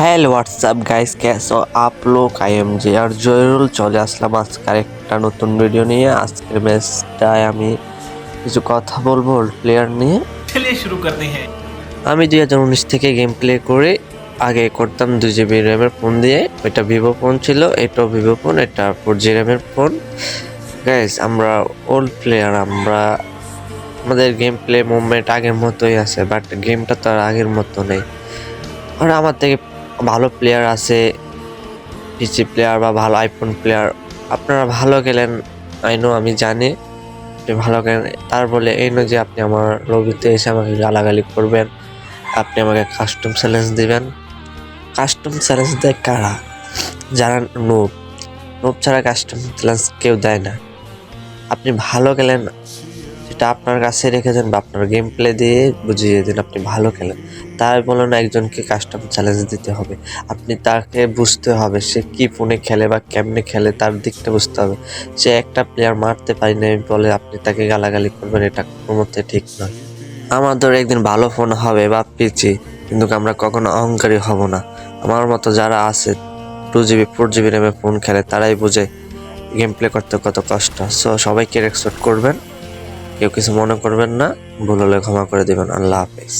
Hello what's up guys, कैसे हो आप लोग। आई एम जे আর জয়রুল চলে আসলাম আজকের একটা নতুন ভিডিও নিয়ে। আজকের ম্যাচটায় আমি কিছু কথা বলবো প্লেয়ার নিয়ে। चलिए शुरू करते हैं। আমি 2019 থেকে গেম প্লে করে আগে করতাম 2 GB র্যামের ফোন দিয়ে। ওইটা ভিভো ফোন ছিল, এটাও ভিভো ফোন, এটা 4G র্যামের ফোন। গাইস আমরা ওল্ড প্লেয়ার, আমাদের গেম প্লে মুভমেন্ট আগের মতোই আছে, বাট গেমটা তো আর আগের মতো নেই। আর আমার থেকে ভালো প্লেয়ার আছে, পিসি প্লেয়ার বা ভালো আইফোন প্লেয়ার। আপনারা ভালো খেলেন, আমি জানি আপনি ভালো খেলেন, তার বলে এই নয় যে আপনি আমার লবিতে এসে আমাকে গালাগালি করবেন, আপনি আমাকে কাস্টম চ্যালেঞ্জ দিবেন। কাস্টম চ্যালেঞ্জ দেয় কারা? যারা নোব। নোব ছাড়া কাস্টম চ্যালেঞ্জ কেউ দেয় না। আপনি ভালো খেলেন সেটা আপনার কাছে রেখে দেন বা আপনার গেম প্লে দিয়ে বুঝিয়ে দিন আপনি ভালো খেলেন। তাই বলো না একজনকে কাস্টম চ্যালেঞ্জ দিতে হবে। আপনি তাকে বুঝতে হবে সে কি ফোনে খেলে বা কেমনে খেলে, তার দিকটা বুঝতে হবে। সে একটা প্লেয়ার মারতে পারি না বলে আপনি তাকে গালাগালি করবেন, এটা কোনো মতে ঠিক নয়। আমাদের একদিন ভালো ফোন হবে বা পিচি, কিন্তু আমরা কখনো অহংকারী হব না। আমার মতো যারা আছে 2GB 4GB র্যামে ফোন খেলে তারাই বুঝে গেম প্লে করতে কত কষ্ট। সো সবাইকে রেসপেক্ট করবেন, কেউ কিছু মনে করবেন না, ভুল হলে ক্ষমা করে দিবেন। আল্লাহ হাফেজ।